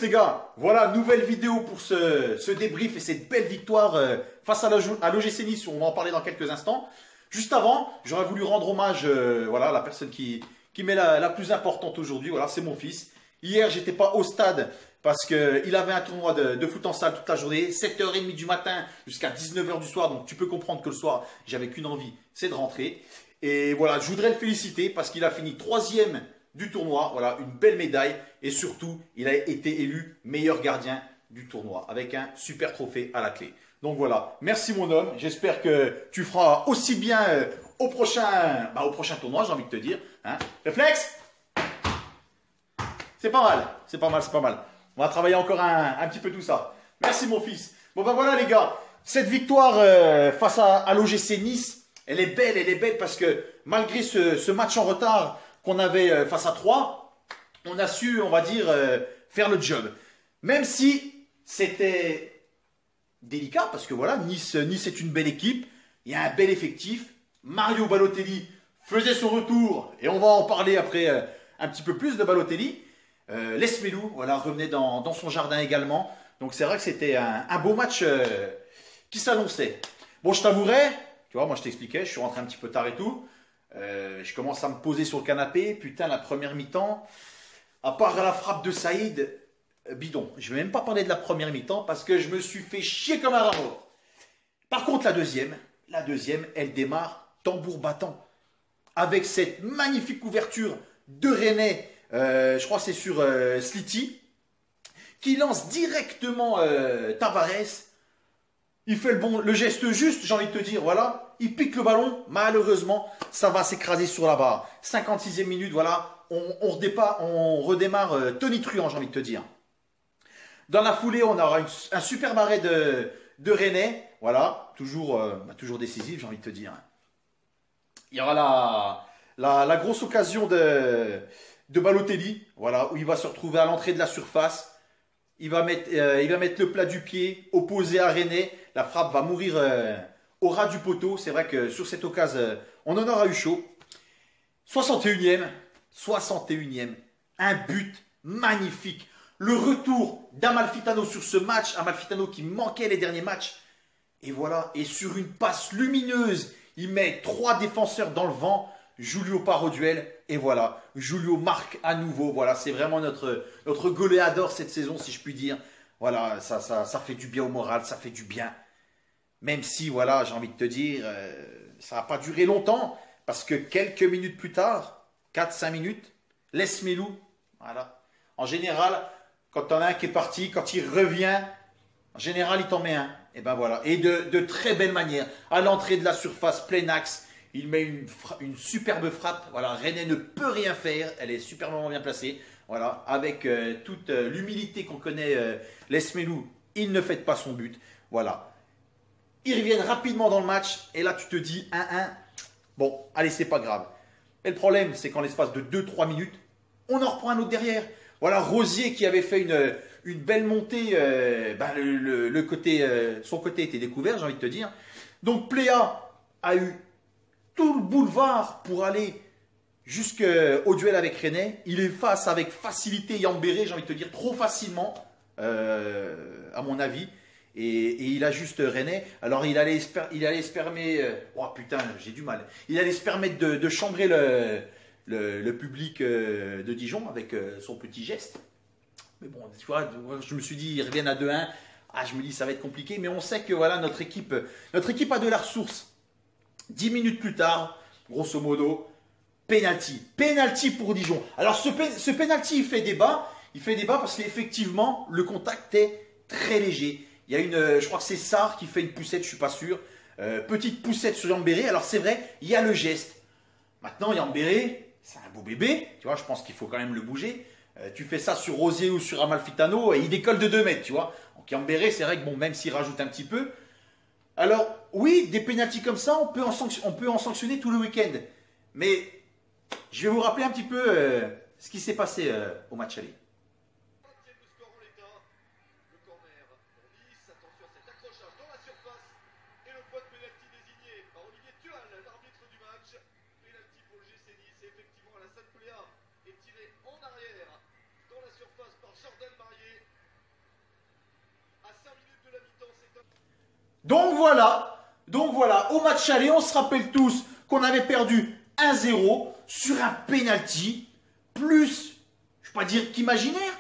les gars, voilà, nouvelle vidéo pour ce débrief et cette belle victoire face à l'OGC Nice, on va en parler dans quelques instants. Juste avant, j'aurais voulu rendre hommage voilà, à la personne qui m'est la plus importante aujourd'hui, voilà, c'est mon fils. Hier, j'étais pas au stade parce qu'il avait un tournoi de foot en salle toute la journée, 7h30 du matin jusqu'à 19h du soir, donc tu peux comprendre que le soir, j'avais qu'une envie, c'est de rentrer. Et voilà, je voudrais le féliciter parce qu'il a fini 3e du tournoi, voilà, une belle médaille et surtout, il a été élu meilleur gardien du tournoi avec un super trophée à la clé. Donc voilà, merci mon homme, j'espère que tu feras aussi bien au prochain tournoi, j'ai envie de te dire. Hein. Réflexe, c'est pas mal, c'est pas mal, c'est pas mal. On va travailler encore un petit peu tout ça. Merci mon fils. Bon ben voilà les gars, cette victoire face à l'OGC Nice, elle est belle parce que malgré ce match en retard qu'on avait face à 3, on a su, on va dire, faire le job. Même si c'était délicat, parce que voilà, Nice est une belle équipe, il y a un bel effectif. Mario Balotelli faisait son retour, et on va en parler après un petit peu plus de Balotelli. Lesmelou, voilà, revenait dans son jardin également. Donc c'est vrai que c'était un beau match qui s'annonçait. Bon, je t'avouerai, tu vois, moi je t'expliquais, je suis rentré un petit peu tard et tout. Je commence à me poser sur le canapé. Putain, la première mi-temps, à part la frappe de Saïd, bidon. Je ne vais même pas parler de la première mi-temps parce que je me suis fait chier comme un rat mort. Par contre, la deuxième, elle démarre tambour battant. Avec cette magnifique ouverture de René, je crois que c'est sur Slity, qui lance directement Tavares. Il fait le geste juste, j'ai envie de te dire, voilà. Il pique le ballon, malheureusement, ça va s'écraser sur la barre. 56e minute, voilà, on redémarre tonitruant, j'ai envie de te dire. Dans la foulée, on aura un super arrêt de René, voilà, toujours décisif, j'ai envie de te dire. Il y aura la grosse occasion de Balotelli, voilà, où il va se retrouver à l'entrée de la surface. Il va mettre le plat du pied opposé à René. La frappe va mourir au ras du poteau. C'est vrai que sur cette occasion, on en aura eu chaud. 61e. Un but magnifique. Le retour d'Amalfitano sur ce match. Amalfitano qui manquait les derniers matchs. Et voilà. Et sur une passe lumineuse, il met 3 défenseurs dans le vent. Julio part au duel. Et voilà, Julio marque à nouveau. Voilà, c'est vraiment notre goléador cette saison, si je puis dire. Voilà, ça fait du bien au moral, ça fait du bien. Même si, voilà, j'ai envie de te dire, ça n'a pas duré longtemps. Parce que quelques minutes plus tard, 4-5 minutes, Lesmelou, voilà. En général, quand t'en as un qui est parti, quand il revient, en général, il t'en met un. Et ben voilà. Et de très belle manière. À l'entrée de la surface, plein axe. Il met une superbe frappe. Voilà, René ne peut rien faire. Elle est superbement bien placée. Voilà, avec toute l'humilité qu'on connaît, Lesmelou, il ne fait pas son but. Voilà. Ils reviennent rapidement dans le match. Et là, tu te dis 1-1. Bon, allez, c'est pas grave. Et le problème, c'est qu'en l'espace de 2-3 minutes, on en reprend un autre derrière. Voilà, Rosier qui avait fait une belle montée. Son côté était découvert, j'ai envie de te dire. Donc, Pléa a eu tout le boulevard pour aller jusqu'au duel avec René. Il est face avec facilité Yambéré, j'ai envie de te dire, trop facilement, à mon avis. Et il a juste René. Alors il allait se permettre... oh putain, j'ai du mal. Il allait se permettre de chambrer le public de Dijon avec son petit geste. Mais bon, tu vois, je me suis dit, ils reviennent à 2-1. Ah, je me dis, ça va être compliqué. Mais on sait que voilà, notre équipe a de la ressource. 10 minutes plus tard, grosso modo, penalty. Penalty pour Dijon. Alors ce penalty, il fait débat. Il fait débat parce qu'effectivement, le contact est très léger. Il y a je crois que c'est Sarr qui fait une poussette, je ne suis pas sûr. Petite poussette sur Yambéré. Alors c'est vrai, il y a le geste. Maintenant, Yambéré, c'est un beau bébé. Tu vois, je pense qu'il faut quand même le bouger. Tu fais ça sur Rosier ou sur Amalfitano et il décolle de 2 mètres, tu vois. Donc Yambéré, c'est vrai que bon, même s'il rajoute un petit peu. Alors, oui, des pénaltys comme ça, on peut en sanctionner tout le week-end. Mais je vais vous rappeler un petit peu ce qui s'est passé au match aller. Effectivement, Alassane Pléa est tiré en arrière dans la surface par Jordan Marier. Donc voilà, au match aller, on se rappelle tous qu'on avait perdu 1-0 sur un penalty, plus, je ne vais pas dire qu'imaginaire,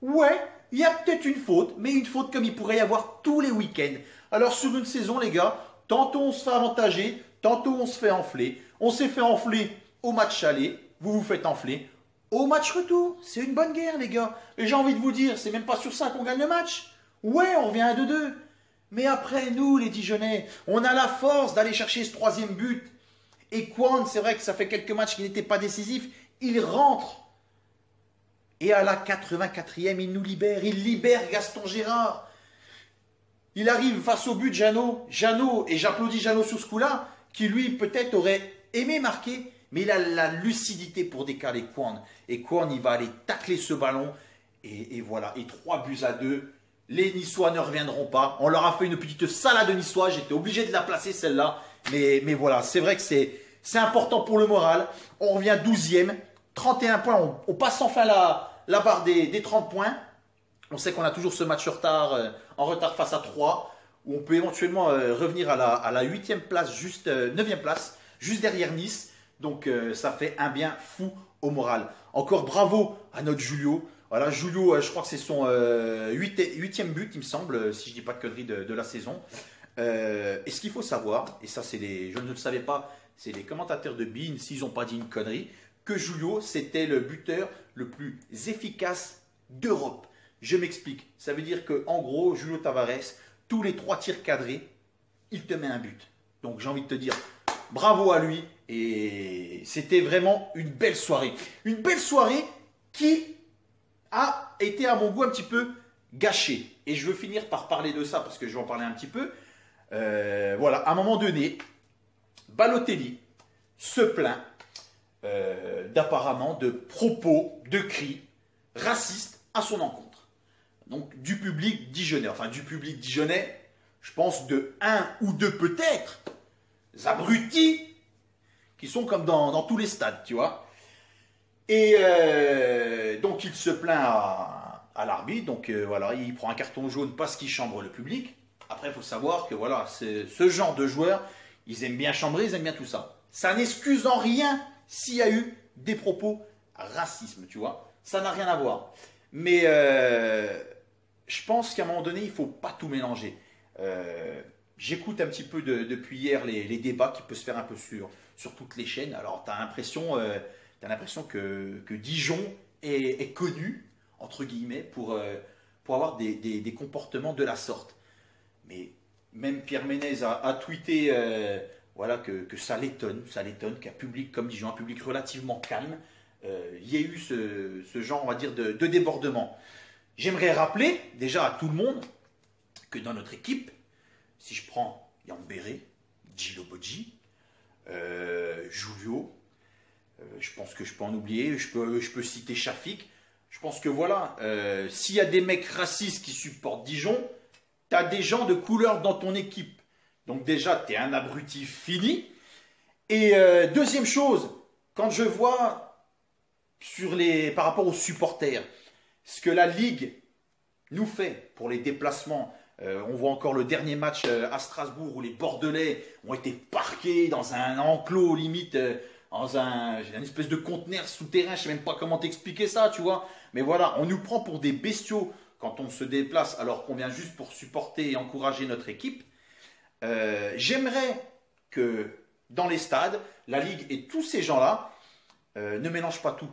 ouais, il y a peut-être une faute, mais une faute comme il pourrait y avoir tous les week-ends. Alors sur une saison, les gars, tantôt on se fait avantager, tantôt on se fait enfler. On s'est fait enfler au match aller, vous vous faites enfler. Au match retour, c'est une bonne guerre, les gars. Et j'ai envie de vous dire, c'est même pas sur ça qu'on gagne le match. Ouais, on revient à 2-2. Mais après, nous, les Dijonais, on a la force d'aller chercher ce troisième but. Et Kwon, c'est vrai que ça fait quelques matchs qui n'étaient pas décisifs. Il rentre. Et à la 84e, il nous libère. Il libère Gaston Gérard. Il arrive face au but de Jeannot. Jeannot, et j'applaudis Jeannot sur ce coup-là, qui lui, peut-être, aurait aimé marquer. Mais il a la lucidité pour décaler Kwon. Et Kwon, il va aller tacler ce ballon. Et voilà. Et 3-2. Les Niçois ne reviendront pas. On leur a fait une petite salade niçoise. J'étais obligé de la placer celle-là. Mais voilà, c'est vrai que c'est important pour le moral. On revient 12e. 31 points. On passe enfin la barre des 30 points. On sait qu'on a toujours ce match en retard face à 3. Où on peut éventuellement revenir à la 8e place, 9e place, juste derrière Nice. Donc ça fait un bien fou au moral. Encore bravo à notre Julio. Voilà, Julio, je crois que c'est son 8e but, il me semble, si je ne dis pas de conneries de la saison. Et ce qu'il faut savoir, et ça je ne le savais pas, c'est les commentateurs de BeIN, s'ils n'ont pas dit une connerie, que Julio, c'était le buteur le plus efficace d'Europe. Je m'explique. Ça veut dire qu'en gros, Julio Tavares, tous les 3 tirs cadrés, il te met un but. Donc j'ai envie de te dire, bravo à lui. Et c'était vraiment une belle soirée. Une belle soirée qui a été à mon goût un petit peu gâchée. Et je veux finir par parler de ça parce que je vais en parler un petit peu. Voilà, à un moment donné, Balotelli se plaint d'apparemment de propos, de cris racistes à son encontre. Donc du public dijonnais. Enfin du public dijonnais, je pense de 1 ou 2 peut-être abrutis qui sont comme dans tous les stades, tu vois. Et donc il se plaint à l'arbitre, donc voilà, il prend un carton jaune parce qu'il chambre le public. Après, il faut savoir que voilà, ce genre de joueurs, ils aiment bien chambrer, ils aiment bien tout ça. Ça n'excuse en rien s'il y a eu des propos racisme, tu vois. Ça n'a rien à voir. Mais je pense qu'à un moment donné, il ne faut pas tout mélanger. J'écoute un petit peu depuis hier les débats qui peuvent se faire un peu sur toutes les chaînes. Alors, tu as l'impression que Dijon est connu, entre guillemets, pour avoir des comportements de la sorte. Mais même Pierre Ménez a tweeté voilà, que ça l'étonne qu'un public comme Dijon, un public relativement calme, il y ait eu ce genre, on va dire, de débordement. J'aimerais rappeler déjà à tout le monde que dans notre équipe, si je prends Yann Béré, Gillo Boggi, Julio, je pense que je peux en oublier, je peux citer Shafik. Je pense que voilà, s'il y a des mecs racistes qui supportent Dijon, tu as des gens de couleur dans ton équipe. Donc déjà, tu es un abruti fini. Et deuxième chose, quand je vois par rapport aux supporters, ce que la Ligue nous fait pour les déplacements, on voit encore le dernier match à Strasbourg où les Bordelais ont été parqués dans un enclos limite, dans un espèce de conteneur souterrain, je ne sais même pas comment t'expliquer ça, tu vois. Mais voilà, on nous prend pour des bestiaux quand on se déplace alors qu'on vient juste pour supporter et encourager notre équipe. J'aimerais que dans les stades, la Ligue et tous ces gens-là ne mélangent pas tout.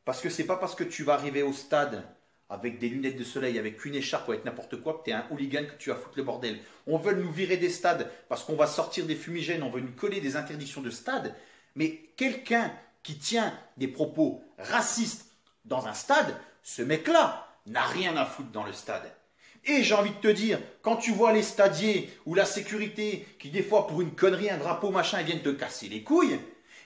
Parce que c'est pas parce que tu vas arriver au stade avec des lunettes de soleil, avec une écharpe ou avec n'importe quoi, que tu es un hooligan, que tu vas foutre le bordel. On veut nous virer des stades parce qu'on va sortir des fumigènes, on veut nous coller des interdictions de stade. Mais quelqu'un qui tient des propos racistes dans un stade, ce mec-là n'a rien à foutre dans le stade. Et j'ai envie de te dire, quand tu vois les stadiers ou la sécurité qui des fois pour une connerie, un drapeau machin, ils viennent te casser les couilles,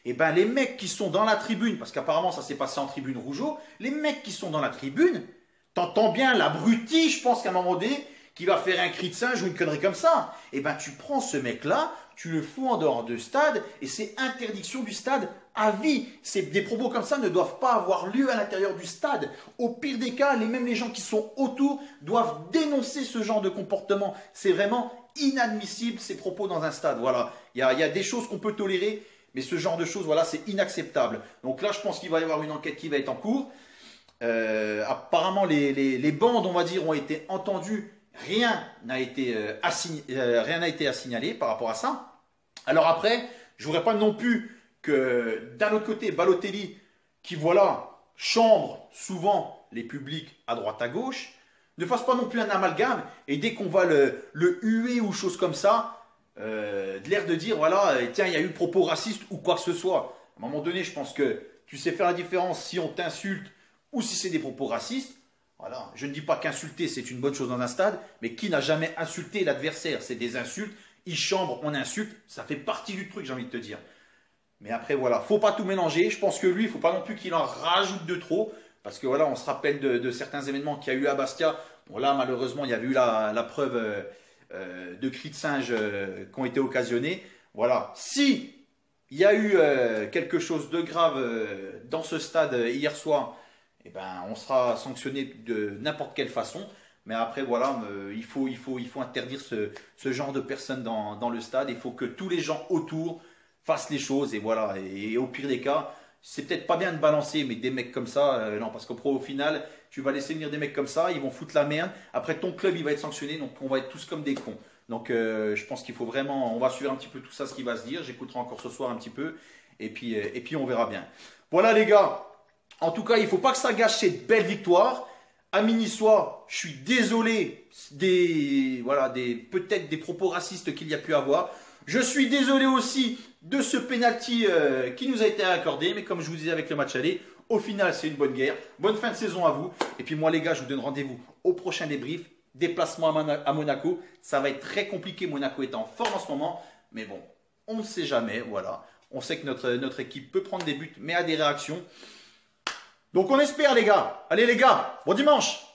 et ben les mecs qui sont dans la tribune, parce qu'apparemment ça s'est passé en tribune Rougeau, les mecs qui sont dans la tribune, t'entends bien l'abruti, je pense qu'à un moment donné, qui va faire un cri de singe ou une connerie comme ça. Et ben tu prends ce mec-là, tu le fous en dehors de stade, et c'est interdiction du stade à vie. Des propos comme ça ne doivent pas avoir lieu à l'intérieur du stade. Au pire des cas, même les gens qui sont autour doivent dénoncer ce genre de comportement. C'est vraiment inadmissible ces propos dans un stade. Voilà, il y a des choses qu'on peut tolérer, mais ce genre de choses, voilà, c'est inacceptable. Donc là, je pense qu'il va y avoir une enquête qui va être en cours. Apparemment, les bandes, on va dire, ont été entendues. Rien n'a été à signaler par rapport à ça. Alors après, je ne voudrais pas non plus que d'un autre côté, Balotelli, qui voilà, chambre souvent les publics à droite à gauche, ne fasse pas non plus un amalgame et dès qu'on va le huer ou chose comme ça, de l'air de dire voilà, tiens, il y a eu propos racistes ou quoi que ce soit. À un moment donné, je pense que tu sais faire la différence si on t'insulte ou si c'est des propos racistes. Voilà. Je ne dis pas qu'insulter c'est une bonne chose dans un stade, mais qui n'a jamais insulté l'adversaire? C'est des insultes, il chambre, on insulte, ça fait partie du truc, j'ai envie de te dire. Mais après, voilà, faut pas tout mélanger. Je pense que lui, il ne faut pas non plus qu'il en rajoute de trop. Parce que voilà, on se rappelle de certains événements qu'il y a eu à Bastia. Bon, là, malheureusement, il y avait eu la preuve de cris de singe qui ont été occasionnés. Voilà, si il y a eu quelque chose de grave dans ce stade hier soir, eh ben, on sera sanctionné de n'importe quelle façon. Mais après, voilà, il faut interdire ce genre de personnes dans le stade. Il faut que tous les gens autour fassent les choses. Et voilà, et au pire des cas, c'est peut-être pas bien de balancer, mais des mecs comme ça, non, parce qu'au final, tu vas laisser venir des mecs comme ça, ils vont foutre la merde. Après, ton club, il va être sanctionné, donc on va être tous comme des cons. Donc, je pense qu'il faut vraiment, on va suivre un petit peu tout ça, ce qui va se dire. J'écouterai encore ce soir un petit peu, et puis on verra bien. Voilà les gars, en tout cas, il ne faut pas que ça gâche cette belle victoire. Amis niçois, je suis désolé peut-être des propos racistes qu'il y a pu avoir. Je suis désolé aussi de ce penalty qui nous a été accordé, mais comme je vous disais avec le match aller, au final c'est une bonne guerre. Bonne fin de saison à vous. Et puis moi les gars, je vous donne rendez-vous au prochain débrief. Déplacement à Monaco. Ça va être très compliqué, Monaco est en forme en ce moment. Mais bon, on ne sait jamais, voilà. On sait que notre équipe peut prendre des buts, mais a des réactions. Donc on espère les gars. Allez les gars, bon dimanche.